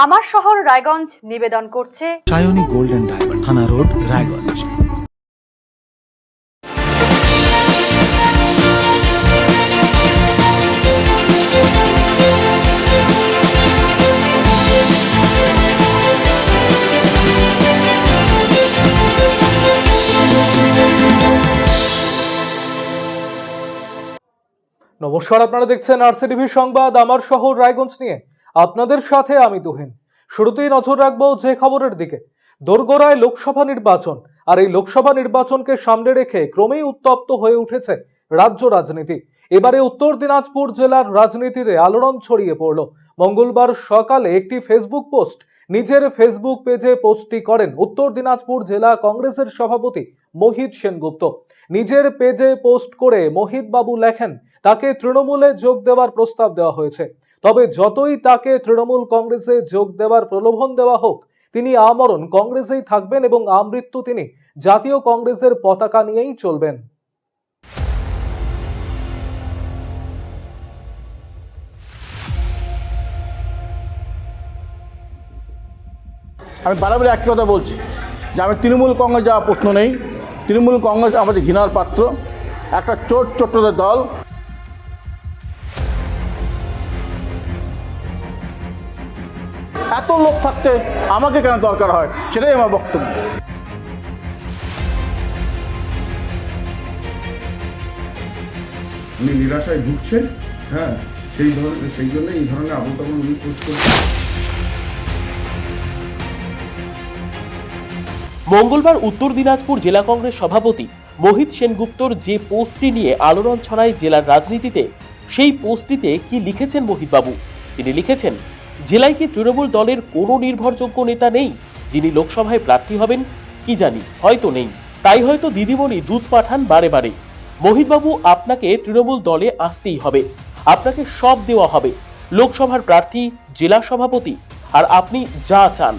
আমার শহর রায়গঞ্জ নিবেদন করছে সায়নী গোল্ডেন ডায়মন্ড, থানা রোড, রায়গঞ্জ। নমস্কার, আপনারা দেখছেন আরসিটিভি সংবাদ আমার শহর রায়গঞ্জ নিয়ে। আপনাদের সাথে আমি তুহিন। শুরুতেই নজর রাখবো যে খবরের দিকে। দোরগোড়ায় লোকসভা নির্বাচন, আর এই লোকসভা নির্বাচনকে সামনে রেখে ক্রমেই উত্তপ্ত হয়ে উঠেছে রাজ্য রাজনীতি। এবারে উত্তর দিনাজপুর জেলার রাজনীতিতে আলোড়ন ছড়িয়ে পড়ল। মঙ্গলবার সকালে একটি ফেসবুক পোস্ট, নিজের ফেসবুক পেজে পোস্টটি করেন উত্তর দিনাজপুর জেলা কংগ্রেসের সভাপতি মোহিত সেনগুপ্ত। নিজের পেজে পোস্ট করে মোহিত বাবু লেখেন, তাকে তৃণমূলে যোগ দেওয়ার প্রস্তাব দেওয়া হয়েছে, তবে যতই তাকে তৃণমূল কংগ্রেসে যোগ দেওয়ার প্রলোভন দেওয়া হোক, তিনি আমরণ কংগ্রেসেই থাকবেন এবং আমৃত্যু তিনি জাতীয় কংগ্রেসের পতাকা নিয়েই চলবেন। আমি বারবার একই কথা বলছি যে আমি তৃণমূল কংগ্রেস যাওয়ার প্রশ্ন নেই। তৃণমূল কংগ্রেস আমাদের ঘৃণার পাত্র, একটা চোট্টদের দল। এত লোক থাকতে আমাকে কেন দরকার হয়, সেটাই আমার বক্তব্য। উনি নিরাশায় ভুগছেন, হ্যাঁ, সেই জন্য এই ধরনের আবল-তাবল উনি পোস্ট করছেন। মঙ্গলবার উত্তর দিনাজপুর জেলা কংগ্রেস সভাপতি মোহিত সেনগুপ্তর যে পোস্টটি নিয়ে আলোড়ন ছড়ায় জেলার রাজনীতিতে, সেই পোস্টটিতে কি লিখেছেন মোহিত বাবু? তিনি লিখেছেন, জেলায় কি তৃণমূল দলের কোনো নির্ভরযোগ্য নেতা নেই যিনি লোকসভায় প্রার্থী হবেন? কি জানি, হয়তো নেই, তাই হয়তো দিদিমণি দুধ পাঠান বারে বারে। মোহিত বাবু, আপনাকে তৃণমূল দলে আসতেই হবে, আপনাকে সব দেওয়া হবে, লোকসভার প্রার্থী, জেলা সভাপতি, আর আপনি যা চান,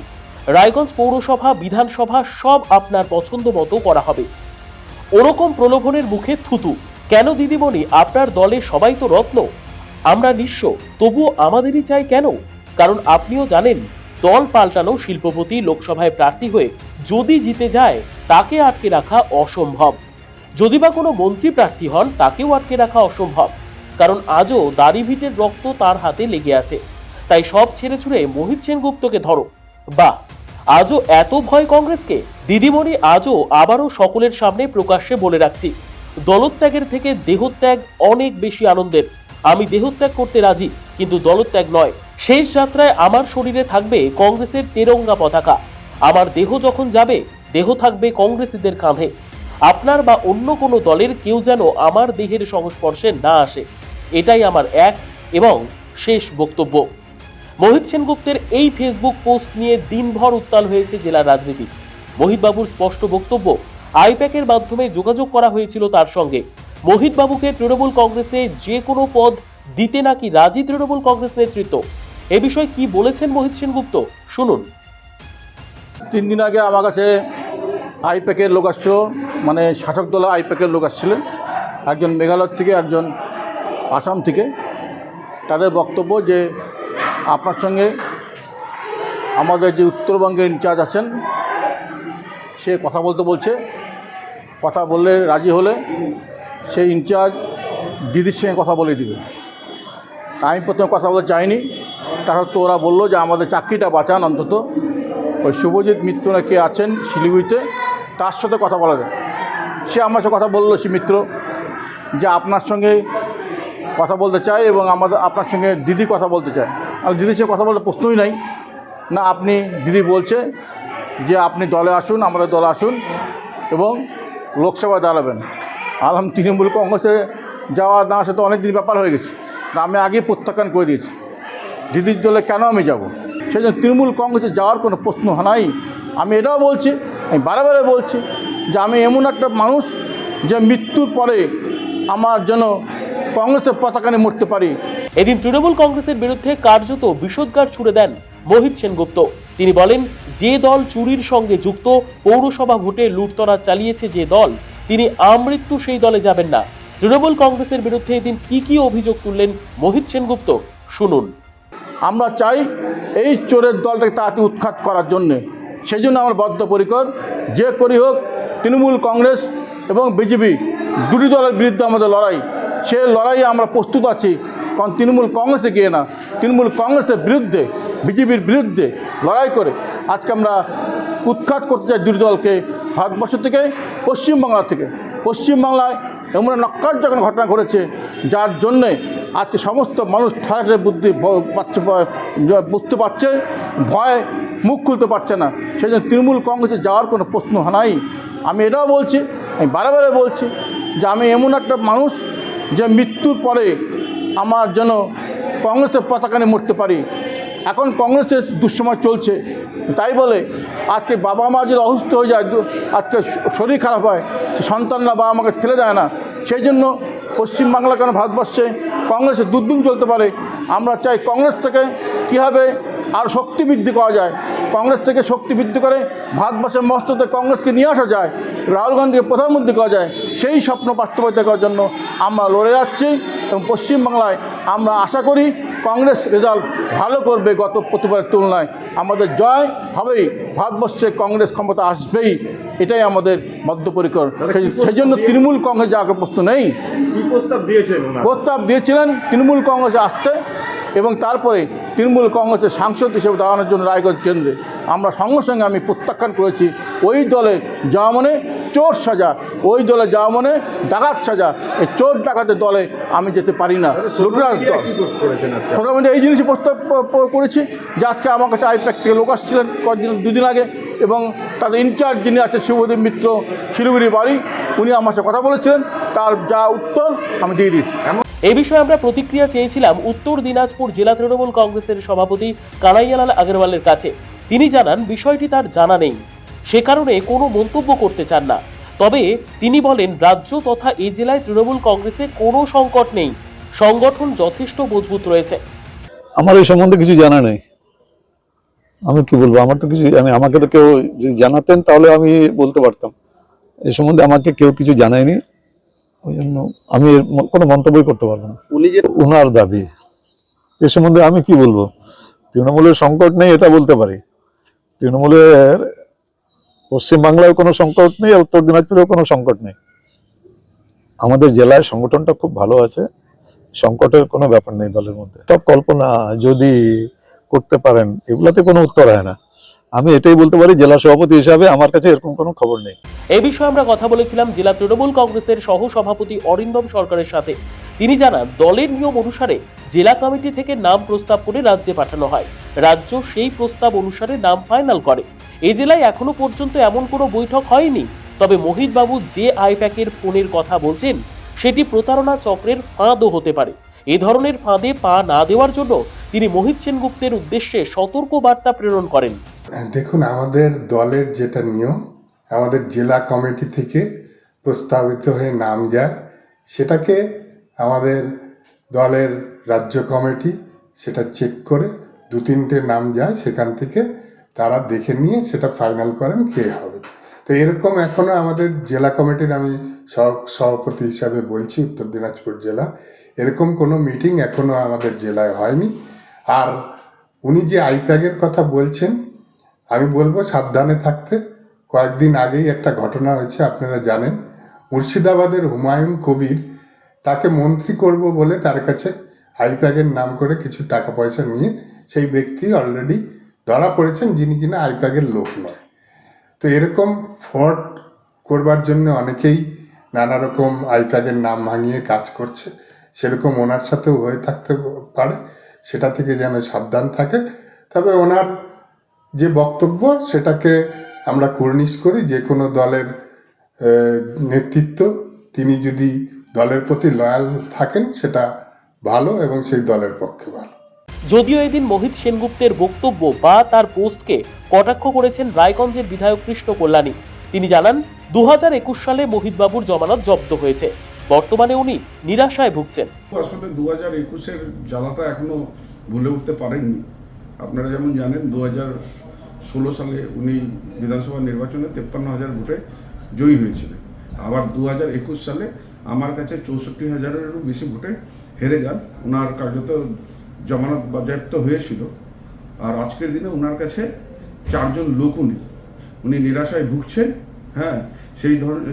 রায়গঞ্জ পৌরসভা, বিধানসভা, সব আপনার পছন্দ মতো করা হবে। ওরকম প্রলোভনের মুখে থুতু। কেন দিদিমণি, আপনার দলে সবাই তো রত্ন, আমরা নিঃস্ব, তবুও আমাদেরই চাই কেন? কারণ আপনিও জানেন, দল পাল্টানো শিল্পপতি লোকসভায় প্রার্থী হয়ে যদি জিতে যায়, তাকে আটকে রাখা অসম্ভব। যদি বা কোনো মন্ত্রী প্রার্থী হন, তাকেও আটকে রাখা অসম্ভব, কারণ আজও দাড়িভিটের রক্ত তার হাতে লেগে আছে। তাই সব ছেড়ে ছুড়ে মোহিত সেনগুপ্তকে ধরো। বাহ, আজও এত ভয় কংগ্রেসকে? দিদিমণি, আজও আবারও সকলের সামনে প্রকাশ্যে বলে রাখছি, দলত্যাগের থেকে দেহত্যাগ অনেক বেশি আনন্দের। আমি দেহত্যাগ করতে রাজি, কিন্তু দলত্যাগ নয়। শেষ যাত্রায় আমার শরীরে থাকবে কংগ্রেসের তেরঙ্গা পতাকা। আমার দেহ যখন যাবে, দেহ থাকবে কংগ্রেসীদের কাঁধে। আপনার বা অন্য কোনো দলের কেউ যেন আমার দেহের সংস্পর্শে না আসে, এটাই আমার এক এবং শেষ বক্তব্য। মোহিত সেনগুপ্তের এই ফেসবুক পোস্ট নিয়ে দিনভর উত্তাল হয়েছে জেলার রাজনীতি। মোহিত বাবুর স্পষ্ট বক্তব্য, আইপ্যাকের মাধ্যমে যোগাযোগ করা হয়েছিল তার সঙ্গে। মোহিত বাবুকে তৃণমূল কংগ্রেসে যে কোনো পদ দিতে নাকি রাজি তৃণমূল কংগ্রেস নেতৃত্ব। এ বিষয়ে কি বলেছেন মোহিত সেনগুপ্ত, শুনুন। 3 দিন আগে আমার কাছে আইপ্যাকের লোক আসছিল, মানে শাসক দলের আইপ্যাকের লোক আসছিলেন, একজন মেঘালয় থেকে, একজন আসাম থেকে। তাদের বক্তব্য যে আপনার সঙ্গে আমাদের যে উত্তরবঙ্গের ইনচার্জ আছেন, সে কথা বলতে বলছে। কথা বললে রাজি হলে সেই ইনচার্জ দিদির সঙ্গে কথা বলে দিবে। আমি প্রথমে কথা বলতে চাইনি, তারপর তো ওরা বললো যে আমাদের চাকরিটা বাঁচান, অন্তত ওই শুভজিৎ মিত্র নাকি আছেন শিলিগুড়িতে, তার সাথে কথা বলা যায়। সে আমার সাথে কথা বললো, সে মিত্র, যে আপনার সঙ্গে কথা বলতে চাই এবং আপনার সঙ্গে দিদি কথা বলতে চায়। আর দিদির সঙ্গে কথা বলতে প্রশ্নই নাই না। আপনি, দিদি বলছে যে আপনি দলে আসুন, আমাদের দলে আসুন এবং লোকসভায় দাঁড়াবেন। আলহাম তৃণমূল কংগ্রেসে যাওয়া না, সে তো অনেক দিন ব্যাপার হয়ে গেছে, আমি আগেই প্রত্যাখ্যান করে দিয়েছি। দিদির দলে কেন আমি যাব? সেই জন্য তৃণমূল কংগ্রেসে যাওয়ার কোনো প্রশ্ন নাই। আমি এটাও বলছি, আমি বারে বলছি যে আমি এমন একটা মানুষ যে মৃত্যুর পরে আমার যেন কংগ্রেসের পতাকা নিয়ে মরতে পারি। এদিন তৃণমূল কংগ্রেসের বিরুদ্ধে কার্যত বিষোদ্গার ছুড়ে দেন মোহিত সেনগুপ্ত। তিনি বলেন, যে দল চুরির সঙ্গে যুক্ত, পৌরসভা ভোটে লুটতরাজ চালিয়েছে যে দল, তিনি আমৃত্যু সেই দলে যাবেন না। তৃণমূল কংগ্রেসের বিরুদ্ধে এদিন কি অভিযোগ তুললেন মোহিত সেনগুপ্ত, শুনুন। আমরা চাই এই চোরের দলটাকে তাড়াতাড়ি উৎখাত করার জন্যে। সেই জন্য আমরা বদ্ধপরিকর, যে করি হোক তৃণমূল কংগ্রেস এবং বিজেপি দুটি দলের বিরুদ্ধে আমাদের লড়াই, সে লড়াইয়ে আমরা প্রস্তুত আছি। কারণ তৃণমূল কংগ্রেসে গিয়ে না, তৃণমূল কংগ্রেসের বিরুদ্ধে, বিজেপির বিরুদ্ধে লড়াই করে আজকে আমরা উৎখাত করতে চাই দুটি দলকে ভারতবর্ষ থেকে, পশ্চিমবাংলা থেকে। পশ্চিমবাংলায় এমন নক্কারজনক ঘটনা ঘটেছে, যার জন্যে আজকে সমস্ত মানুষ ঠাকুরের বুদ্ধি পাচ্ছে, বুঝতে পারছে, ভয়ে মুখ খুলতে পারছে না। সেই জন্য তৃণমূল কংগ্রেসে যাওয়ার কোনো প্রশ্ন নাই। আমি এটাও বলছি, আমি বারে বারে বলছি যে আমি এমন একটা মানুষ যে মৃত্যুর পরে আমার যেন কংগ্রেসের পতাকা নিয়ে মরতে পারি। এখন কংগ্রেসের দুঃসময় চলছে, তাই বলে আজকে বাবা মা যদি অসুস্থ হয়ে যায়, আজকে শরীর খারাপ হয়, সন্তানরা বাবা মাকে ফেলে দেয় না। সেই জন্য পশ্চিমবাংলা কেন ভারতবর্ষে কংগ্রেসের দুর্দিন চলতে পারে। আমরা চাই কংগ্রেস থেকে কীভাবে আর শক্তি বৃদ্ধি করা যায়, কংগ্রেস থেকে শক্তি বৃদ্ধি করে ভারতবর্ষের মস্ততে কংগ্রেসকে নিয়ে আসা যায়, রাহুল গান্ধীকে প্রধানমন্ত্রী করা যায়। সেই স্বপ্ন বাস্তবায়িত করার জন্য আমরা লড়ে যাচ্ছি এবং পশ্চিমবাংলায় আমরা আশা করি কংগ্রেস রেজাল্ট ভালো করবে গত প্রতিবারের তুলনায়। আমাদের জয় হবেই, ভারতবর্ষে কংগ্রেস ক্ষমতা আসবেই, এটাই আমাদের বদ্ধপরিকর। সেই জন্য তৃণমূল কংগ্রেস যাওয়ার প্রশ্ন নেই। প্রস্তাব দিয়েছিলেন তৃণমূল কংগ্রেসে আসতে এবং তারপরে তৃণমূল কংগ্রেসের সাংসদ হিসেবে দাঁড়ানোর জন্য রায়গঞ্জ কেন্দ্রে। আমরা সঙ্গে সঙ্গে আমি প্রত্যাখ্যান করেছি। ওই দলে যাওয়া মানে চোর সাজা, ওই দলে যাওয়া মানে ডাকাত সাজা। এই চোর ডাকাতের দলে আমি যেতে পারি না। লুটরাজ দল প্রধানমন্ত্রী এই জিনিসই প্রস্তাব করেছি যে আজকে আমার কাছে আইপ্যাক থেকে লোক আসছিলেন দুদিন আগে, এবং তাদের ইনচার্জ যিনি আছেন শুভদীপ মিত্র, শিলিগুড়ি বাড়ি, উনি আমার সাথে কথা বলেছিলেন। তার যা উত্তর আমি দিয়ে দিচ্ছি। এই বিষয়ে আমরা প্রতিক্রিয়া চেয়েছিলাম উত্তর দিনাজপুর জেলা তৃণমূল কংগ্রেসের সভাপতি কানাইয়ালাল আগরওয়ালের কাছে। তিনি জানান বিষয়টি তার জানা নেই, সে কারণে কোনো মন্তব্য করতে চান না। তবে তিনি বলেন রাজ্য তথা এই জেলায় তৃণমূল কংগ্রেসে কোনো সংকট নেই, সংগঠন যথেষ্ট মজবুত রয়েছে। আমার এই সম্বন্ধে কিছু জানা নেই, আমি কি বলবো, আমার তো কিছু আমাকে তো কেউ যদি জানাতেন তাহলে আমি বলতে পারতাম। এই সম্বন্ধে আমাকে কেউ কিছু জানায়নি, ওই জন্য আমি কোনো মন্তব্যই করতে পারবো না। উনার দাবি এ সম্বন্ধে আমি কি বলবো। তৃণমূলের সংকট নেই এটা বলতে পারি, তৃণমূলের পশ্চিমবাংলায় কোনো সংকট নেই, উত্তর দিনাজপুরেও কোনো সংকট নেই। আমাদের জেলায় সংগঠনটা খুব ভালো আছে, সংকটের কোনো ব্যাপার নেই দলের মধ্যে। সব কল্পনা যদি করতে পারেন এগুলাতে কোনো উত্তর হয় না। আমি এটাই বলতে পারি জেলা সভাপতি হিসাবে আমার কাছে এরকম কোনো খবর নেই। এই বিষয়ে আমরা কথা বলেছিলাম জেলা তৃণমূল কংগ্রেসের সহ সভাপতি অরিন্দম সরকারের সাথে। তিনি জানান দলের নিয়ম অনুসারে জেলা কমিটি থেকে নাম প্রস্তাব করে রাজ্যে পাঠানো হয়, রাজ্য সেই প্রস্তাব অনুসারে নাম ফাইনাল করে। এই জেলায় এখনো পর্যন্ত এমন কোনো বৈঠক হয়নি। তবে মোহিত বাবু যে আইপ্যাকের ফোনের কথা বলছেন সেটি প্রতারণা চক্রের ফাঁদও হতে পারে। এই ধরনের ফাঁদে পা না দেওয়ার জন্য তিনি মোহিত সেনগুপ্তের উদ্দেশ্যে সতর্ক বার্তা প্রেরণ করেন। দেখুন, আমাদের দলের যেটা নিয়ম, আমাদের জেলা কমিটি থেকে প্রস্তাবিত হয়ে নাম যায়, সেটাকে আমাদের দলের রাজ্য কমিটি সেটা চেক করে 2-3টে নাম যায়, সেখান থেকে তারা দেখে নিয়ে সেটা ফাইনাল করেন কে হবে। তো এরকম এখনও আমাদের জেলা কমিটির, আমি সভাপতি হিসাবে বলছি উত্তর দিনাজপুর জেলা, এরকম কোনো মিটিং এখনও আমাদের জেলায় হয়নি। আর উনি যে আইপ্যাকের কথা বলছেন, আমি বলবো সাবধানে থাকতে। কয়েকদিন আগেই একটা ঘটনা হয়েছে, আপনারা জানেন, মুর্শিদাবাদের হুমায়ুন কবির তাকে মন্ত্রী করব বলে তার কাছে আইপ্যাকের নাম করে কিছু টাকা পয়সা নিয়ে সেই ব্যক্তি অলরেডি ধরা পড়েছেন, যিনি কিনা আইপ্যাকের লোক নয়। তো এরকম ফ্রড করবার জন্য অনেকেই নানা রকম আইপ্যাকের নাম ভাঙিয়ে কাজ করছে, সেরকম ওনার সাথেও হয়ে থাকতে পারে, সেটা থেকে যেন সাবধান থাকে। তবে ওনার যে বক্তব্য সেটাকে আমরা কুর্নিশ করি। যে কোনো দলের নেতৃত্ব, তিনি যদি দলের প্রতি লয়াল থাকেন সেটা ভালো এবং সেই দলের পক্ষে ভালো। যদিও এদিন মোহিত সেনগুপ্তের বক্তব্য বা তার পোস্টকে কটাক্ষ করেছেন রায়গঞ্জের বিধায়ক কৃষ্ণ কল্যাণী। তিনি জানান 2021 সালে মোহিত বাবুর জমানত জব্দ হয়েছে, বর্তমানে উনি নিরাশায় ভুগছেন। আসলে 2021-এর জ্বালাটা এখনো ভুলে উঠতে পারেননি। আপনারা যেমন জানেন 2016 সালে উনি বিধানসভা নির্বাচনে 53,000 ভোটে জয়ী হয়েছিলেন। আবার 2021 সালে আমার কাছে 64,000-এরও বেশি ভোটে হেরে যান। ওনার কার্যত জমানত বাজেয়াপ্ত হয়েছিল। আর আজকের দিনে ওনার কাছে 4 জন লোকও নেই, উনি নিরাশায় ভুগছেন। হ্যাঁ,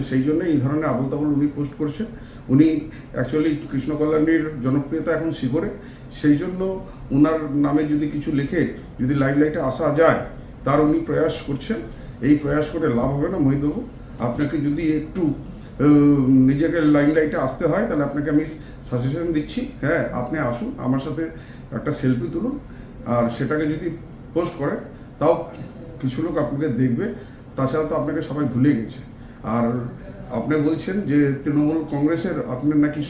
সেই জন্য এই ধরনের আবল তাবল উনি পোস্ট করছেন। উনি অ্যাকচুয়ালি কৃষ্ণ কল্যাণীর জনপ্রিয়তা এখন শিখরে, সেই জন্য ওনার নামে যদি কিছু লিখে যদি লাইমলাইটে আসা যায় তার উনি প্রয়াস করছেন। এই প্রয়াস করে লাভ হবে না মোহিতবাবু। আপনাকে যদি একটু নিজেকে লাইমলাইটে আসতে হয় তাহলে আপনাকে আমি সাজেশন দিচ্ছি, হ্যাঁ আপনি আসুন আমার সাথে একটা সেলফি তুলুন, আর সেটাকে যদি পোস্ট করেন তাও কিছু লোক আপনাকে দেখবে, তাছাড়া তো আপনাকে সবাই ভুলে গেছে। আর আপনি বলছেন যে তৃণমূল কংগ্রেসের আপনার নাকি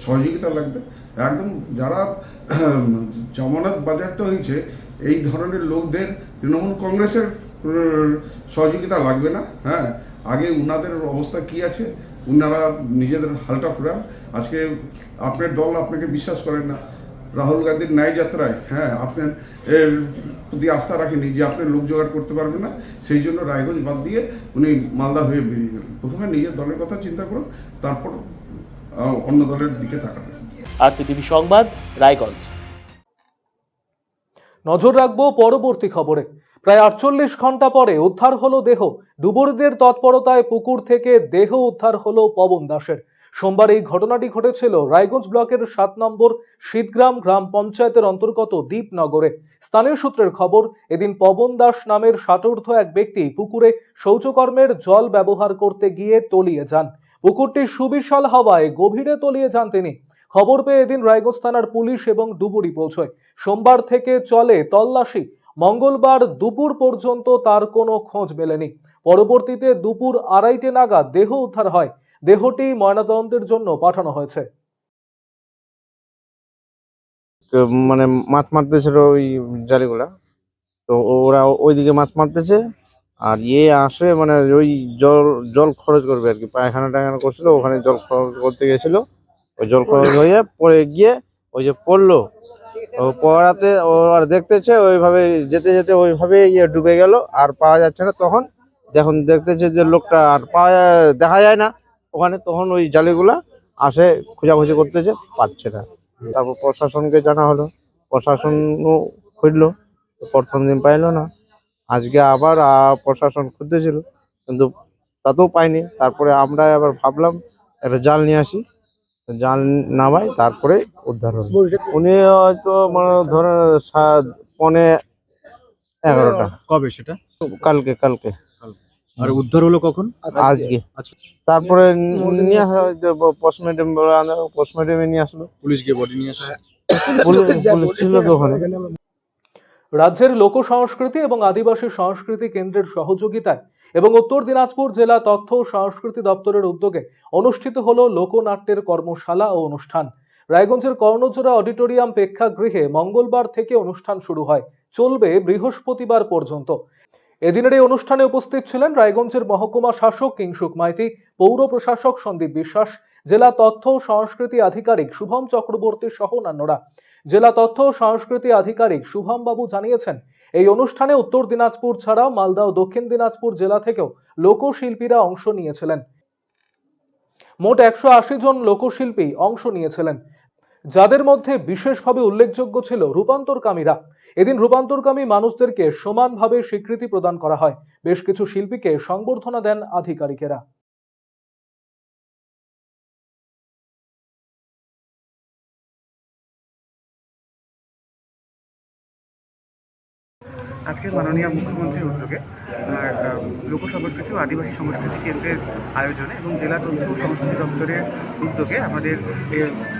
সহযোগিতা লাগবে, একদম যারা জামানত বাজেয়াপ্ত হয়েছে এই ধরনের লোকদের তৃণমূল কংগ্রেসের সহযোগিতা লাগবে না। হ্যাঁ, আগে উনাদের অবস্থা কি আছে উনারা নিজেদের হালটা ফুরান। আজকে আপনার দল আপনাকে বিশ্বাস করেন না, রাহুল গান্ধীর ন্যায় যাত্রায় হ্যাঁ আপনার প্রতি আস্থা রাখেনি যে আপনি লোক জোগাড় করতে পারবেন না, সেই জন্য রায়গঞ্জ বাদ দিয়ে উনি মালদা হয়ে বেরিয়ে গেলেন। প্রথমে নিজের দলের কথা চিন্তা করুন, তারপর অন্য দলের দিকে তাকাবেন। আরসিটিভি সংবাদ, রায়গঞ্জ। নজর রাখবো পরবর্তী খবরে। প্রায় 48 ঘন্টা পরে উদ্ধার হলো দেহ। ডুবুরিদের তৎপরতায় পুকুর থেকে দেহ উদ্ধার হলো পবন দাসের। সোমবার এই ঘটনাটি ঘটেছিল রায়গঞ্জ ব্লকের 7 নম্বর শীতগ্রাম গ্রাম পঞ্চায়েতের অন্তর্গত দীপনগরে। স্থানীয় সূত্রের খবর, এদিন পবন দাস নামের ষাটোর্ধ্ব এক ব্যক্তি পুকুরে শৌচকর্মের জল ব্যবহার করতে গিয়ে তলিয়ে যান। পুকুরটি সুবিশাল হওয়ায় গভীরে তলিয়ে যান তিনি। খবর পেয়ে এদিন রায়গঞ্জ থানার পুলিশ এবং ডুবুরি পৌঁছয়। সোমবার থেকে চলে তল্লাশি। মঙ্গলবার দুপুর পর্যন্ত তার কোনো খোঁজ মেলেনি। পরবর্তীতে দুপুর 2:30 নাগাদ দেহ উদ্ধার হয়। দেহটি ময়নাতদন্তের জন্য পাঠানো হয়েছে। মানে মাছ মারতেছিল ওই জালিগুলা, তো ওরা ওইদিকে মাছ মারতেছে আর আসে মানে ওই জল খরচ করবে আর কি, পায়খানা টায়খানা করছিল, ওখানে জল খরচ করতে গেছিল, ওই জল খরচ হয়ে পরে গিয়ে ওই যে পড়লো, পড়াতে ও আর দেখতেছে ওইভাবে যেতে যেতে ওইভাবে ডুবে গেল, আর পাওয়া যাচ্ছে না। তখন দেখতেছে যে লোকটা আর দেখা যায় না ওখানে, তখন ওই জালিগুলা আসে খোঁজাখুঁজি করতেছে, পাচ্ছে না। তারপর প্রশাসনকে জানা হলো, প্রশাসনও খুঁজলো, প্রথম দিন পাইলো না, আজকে আবার প্রশাসন খুঁজতেছিল কিন্তু তাতেও পাইনি। তারপরে আমরা আবার ভাবলাম একটা জাল নিয়ে আসি, জাল নামাই তারপরে উদ্ধার হলো। উনি হয়তো মানে ধরে 11:15। কবে সেটা? কালকে আর উদ্ধার হলো কখন? আজকে। তারপরে নিয়ে আসা পোস্টমর্টমে নিয়ে আসলো, পুলিশ গিয়ে বডি নিয়ে আসে। পুলিশ ছিল তো ওখানে। রাজ্যের লোক সংস্কৃতি এবং আদিবাসী সংস্কৃতি কেন্দ্রের সহযোগিতায় এবং উত্তর দিনাজপুর জেলা তথ্য ও সংস্কৃতি দপ্তরের উদ্যোগে অনুষ্ঠিত হলো লোকনাট্যের কর্মশালা ও অনুষ্ঠান। রায়গঞ্জের কর্ণজোড়া অডিটোরিয়াম প্রেক্ষাগৃহে মঙ্গলবার থেকে অনুষ্ঠান শুরু হয়, চলবে বৃহস্পতিবার পর্যন্ত। এদিনের এই অনুষ্ঠানে উপস্থিত ছিলেন রায়গঞ্জের মহকুমা শাসক কিংসুক মাইতি, পৌর প্রশাসক সন্দীপ বিশ্বাস, জেলা তথ্য ও সংস্কৃতি আধিকারিক শুভম চক্রবর্তী সহ অন্যান্যরা। জেলা তথ্য ও সংস্কৃতি আধিকারিক শুভম বাবু জানিয়েছেন, এই অনুষ্ঠানে উত্তর দিনাজপুর ছাড়াও মালদা ও দক্ষিণ দিনাজপুর জেলা থেকেও লোকশিল্পীরা অংশ নিয়েছিলেন। মোট 180 জন লোকশিল্পী অংশ নিয়েছিলেন, যাদের মধ্যে বিশেষভাবে উল্লেখযোগ্য ছিল রূপান্তরকামীরা। এদিন রূপান্তরকামী মানুষদেরকে সমানভাবে স্বীকৃতি প্রদান করা হয়। বেশ কিছু শিল্পীকে সংবর্ধনা দেন আধিকারিকেরা। আজকে মাননীয় মুখ্যমন্ত্রীর উদ্যোগে আর লোক সংস্কৃতি ও আদিবাসী সংস্কৃতি কেন্দ্রের আয়োজনে এবং জেলা তথ্য ও সংস্কৃতি দপ্তরের উদ্যোগে আমাদের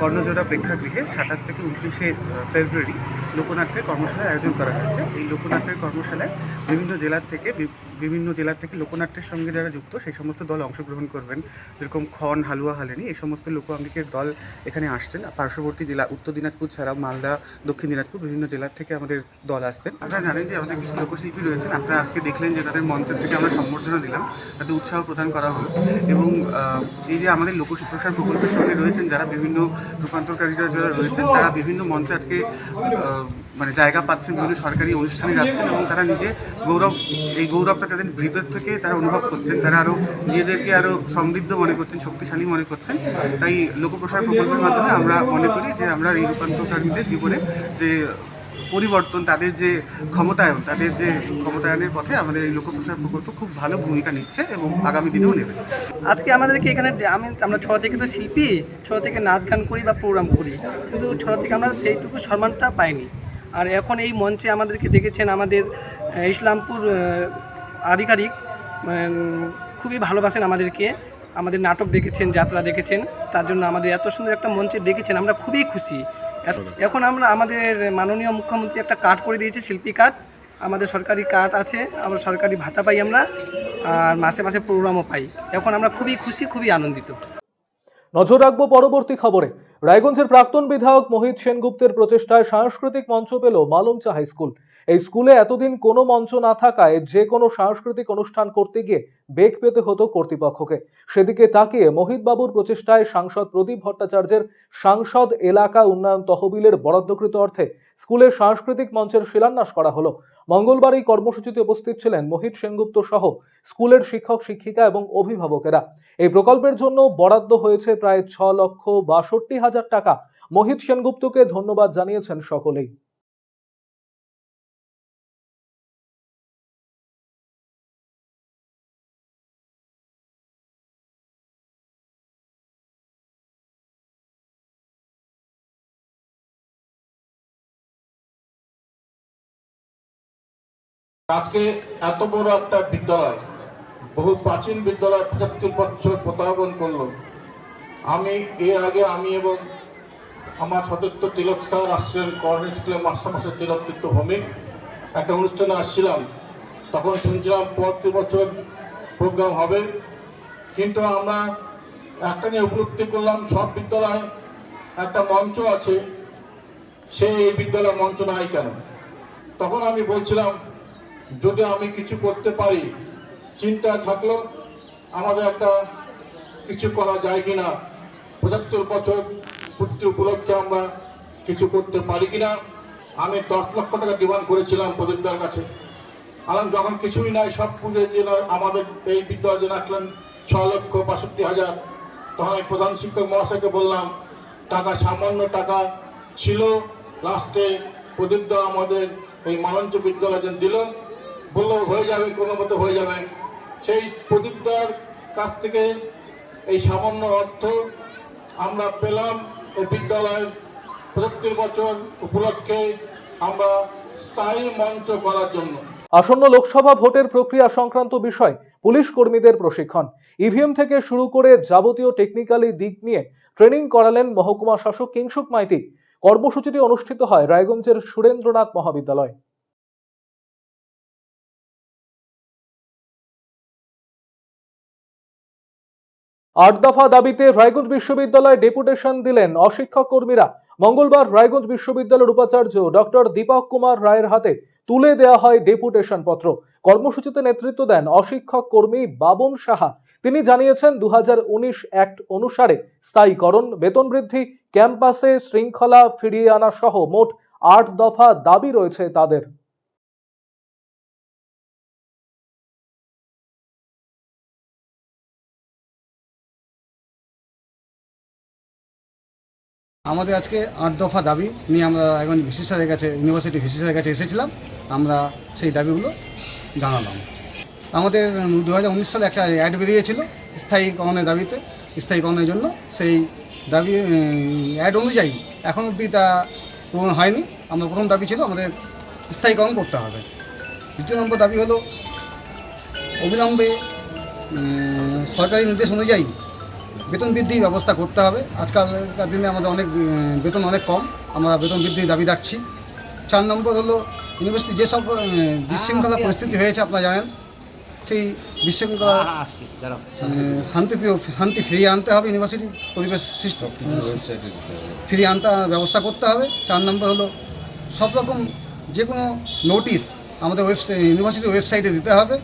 কর্ণজোড়া প্রেক্ষাগৃহে 27 থেকে 29 ফেব্রুয়ারি লোকনাট্যের কর্মশালার আয়োজন করা হয়েছে। এই লোকনাট্যের কর্মশালায় বিভিন্ন জেলার থেকে লোকনাট্যের সঙ্গে যারা যুক্ত সেই সমস্ত দল অংশগ্রহণ করবেন, যেরকম খন, হালুয়া, হালেনি এই সমস্ত লোকাঙ্গিকের দল এখানে আসছেন। পার্শ্ববর্তী জেলা উত্তর দিনাজপুর ছাড়াও মালদা, দক্ষিণ দিনাজপুর বিভিন্ন জেলার থেকে আমাদের দল আসছেন। আপনারা জানেন যে আমাদের কিছু লোকশিল্পী রয়েছেন, আপনারা আজকে দেখলেন যে তাদের মঞ্চের থেকে আমরা সম্বর্ধনা দিলাম, তাদের উৎসাহ প্রদান করা হলো। এবং এই যে আমাদের লোকপ্রসার প্রকল্পের সঙ্গে রয়েছেন যারা বিভিন্ন রূপান্তরকারীরা যারা রয়েছেন, তারা বিভিন্ন মঞ্চে আজকে মানে জায়গা পাচ্ছেন, বিভিন্ন সরকারি অনুষ্ঠানে যাচ্ছেন এবং তারা নিজে এই গৌরবটা তাদের ভিতর থেকে তারা অনুভব করছেন, তারা আরও নিজেদেরকে আরও সমৃদ্ধ মনে করছেন, শক্তিশালী মনে করছেন। তাই লোকপ্রসার প্রকল্পের মাধ্যমে আমরা মনে করি যে আমরা এই রূপান্তরকারীদের জীবনে যে পরিবর্তন, তাদের যে ক্ষমতায়নের পথে আমাদের এই লোকপ্রসার প্রকল্প খুব ভালো ভূমিকা নিচ্ছে এবং আগামী দিনেও নেবে। আজকে আমাদেরকে এখানে আমরা ছোটো থেকে তো শিল্পী, ছোটো থেকে নাচ গান করি বা প্রোগ্রাম করি, কিন্তু ছোটো থেকে আমরা সেইটুকু সম্মানটা পাইনি। আর এখন এই মঞ্চে আমাদেরকে ডেকেছেন আমাদের ইসলামপুর আধিকারিক, খুবই ভালোবাসেন আমাদেরকে, আমাদের নাটক দেখেছেন, যাত্রা দেখেছেন, তার জন্য আমাদের এত সুন্দর একটা মঞ্চে ডেকেছেন, আমরা খুবই খুশি। এখন আমাদের মাননীয় মুখ্যমন্ত্রী একটা কার্ড করে দিয়েছে, শিল্পী কার্ড, আমাদের সরকারি কার্ড আছে, আমরা সরকারি ভাতা পাই আমরা, আর মাসে মাসে প্রোগ্রামও পাই। এখন আমরা খুবই খুশি, খুবই আনন্দিত। নজর রাখবো পরবর্তী খবরে। রায়গঞ্জের প্রাক্তন বিধায়ক মোহিত সেনগুপ্তের প্রচেষ্টায় সাংস্কৃতিক মঞ্চ পেল মালঞ্চা হাই স্কুল। এই স্কুলে এতদিন কোনো মঞ্চ না থাকায় যে কোনো সাংস্কৃতিক অনুষ্ঠান করতে গিয়ে বেগ পেতে হতো কর্তৃপক্ষকে। সেদিকে তাকিয়ে মোহিত বাবুর প্রচেষ্টায় সাংসদ প্রদীপ ভট্টাচার্যের সাংসদ এলাকা উন্নয়ন তহবিলের বরাদ্দকৃত অর্থে স্কুলের সাংস্কৃতিক মঞ্চের শিলান্যাস করা হলো। মঙ্গলবার এই কর্মসূচিতে উপস্থিত ছিলেন মোহিত সেনগুপ্ত সহ স্কুলের শিক্ষক শিক্ষিকা এবং অভিভাবকেরা। এই প্রকল্পের জন্য বরাদ্দ হয়েছে প্রায় 6,62,000 টাকা। মোহিত সেনগুপ্তকে ধন্যবাদ জানিয়েছেন সকলেই। আজকে এত বড় একটা বিদ্যালয়, বহু প্রাচীন বিদ্যালয় 75 বছর প্রত্যাবর্তন করলো। এর আগে আমি এবং আমার সদস্য তিলক স্যার আসছিলেন, কর্নেল স্কুলের মাস্টারমশাই তিলক তীর্থ ভৌমিক, একটা অনুষ্ঠানে আসছিলাম। তখন শুনছিলাম 75 বছর প্রোগ্রাম হবে, কিন্তু আমরা একটা নিয়ে উপলব্ধি করলাম, সব বিদ্যালয়ে একটা মঞ্চ আছে, এই বিদ্যালয় মঞ্চ নাই কেন? তখন আমি বলছিলাম, যদি আমি কিছু করতে পারি, চিন্তা থাকলো আমাদের একটা কিছু করা যায় কিনা, 75 বছর পূর্তি উপলক্ষে আমরা কিছু করতে পারি কিনা। আমি 10 লক্ষ টাকা ডিমান্ড করেছিলাম প্রদীপদার কাছে। আর যখন কিছুই নাই, সব পুজো আমাদের এই বিদ্যালয় যে রাখলেন 6,62,000, তখন আমি প্রধান শিক্ষক মহাশয়কে বললাম, টাকা সামান্য টাকা ছিল। লাস্টে প্রদীপদা আমাদের এই মালঞ্চ বিদ্যালয় দিল, বললো হয়ে যাবে, কোনো মতো হয়ে যাবে। সেই প্রদীপদার কাছ থেকে এই সামান্য অর্থ আমরা পেলাম এই বিদ্যালয়ের 75 বছর উপলক্ষে আমরা স্থায়ী মঞ্চ করার জন্য। আসন্ন লোকসভা ভোটের প্রক্রিয়া সংক্রান্ত বিষয় পুলিশ কর্মীদের প্রশিক্ষণ, ইভিএম থেকে শুরু করে যাবতীয় টেকনিক্যালি দিক নিয়ে ট্রেনিং করালেন মহকুমা শাসক কিংসুক মাইতি। কর্মসূচিটি অনুষ্ঠিত হয় রায়গঞ্জের সুরেন্দ্রনাথ মহাবিদ্যালয়। 8 দফা দাবিতে রায়গঞ্জ বিশ্ববিদ্যালয়ে ডেপুটেশন দিলেন অশিক্ষক কর্মীরা। মঙ্গলবার রায়গঞ্জ বিশ্ববিদ্যালয়ের উপাচার্য ডক্টর দীপক কুমার রায়ের হাতে তুলে দেওয়া হয় ডেপুটেশন পত্র। কর্মসূচিতে নেতৃত্ব দেন অশিক্ষক কর্মী বাবন সাহা। তিনি জানিয়েছেন 2019 অ্যাক্ট অনুসারে স্থায়ীকরণ, বেতন বৃদ্ধি, ক্যাম্পাসে শৃঙ্খলা ফিরিয়ে আনা সহ মোট 8 দফা দাবি রয়েছে তাদের। আমাদের আজকে 8 দফা দাবি নিয়ে আমরা এখন ভিসি স্যারের কাছে, ইউনিভার্সিটি ভিসি স্যারের কাছে এসেছিলাম। আমরা সেই দাবিগুলো জানালাম। আমাদের 2019 সালে একটা অ্যাড বেরিয়েছিল স্থায়ীকরণের দাবিতে, স্থায়ীকরণের জন্য। সেই দাবি অ্যাড অনুযায়ী এখন অবধি তা পূরণ হয়নি। আমরা প্রথম দাবি ছিল আমাদের স্থায়ীকরণ করতে হবে। দ্বিতীয় নম্বর দাবি হলো অবিলম্বে সরকারি নির্দেশ অনুযায়ী বেতন বৃদ্ধির ব্যবস্থা করতে হবে। আজকালকার দিনে আমাদের বেতন অনেক কম, আমরা বেতন বৃদ্ধির দাবি রাখছি। 4 নম্বর হলো ইউনিভার্সিটি যেসব বিশৃঙ্খলা পরিস্থিতি হয়েছে আপনারা জানেন, সেই বিশৃঙ্খলা শান্তি ফিরিয়ে আনতে হবে, ইউনিভার্সিটি পরিবেশ সৃষ্টি ফিরিয়ে আনতে ব্যবস্থা করতে হবে। 4 নম্বর হলো সব রকম যে কোনো নোটিশ আমাদের ইউনিভার্সিটির ওয়েবসাইটে দিতে হবে।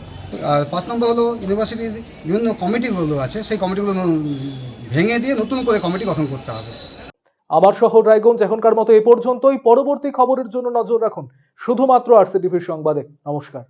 আর 5 নম্বর হলো ইউনিভার্সিটির বিভিন্ন কমিটিগুলো আছে, সেই কমিটিগুলো ভেঙে দিয়ে নতুন করে কমিটি গঠন করতে হবে। আমার শহর রায়গঞ্জ এখনকার মতো এ পর্যন্তই। পরবর্তী খবরের জন্য নজর রাখুন শুধুমাত্র আরসিটিভির সংবাদে। নমস্কার।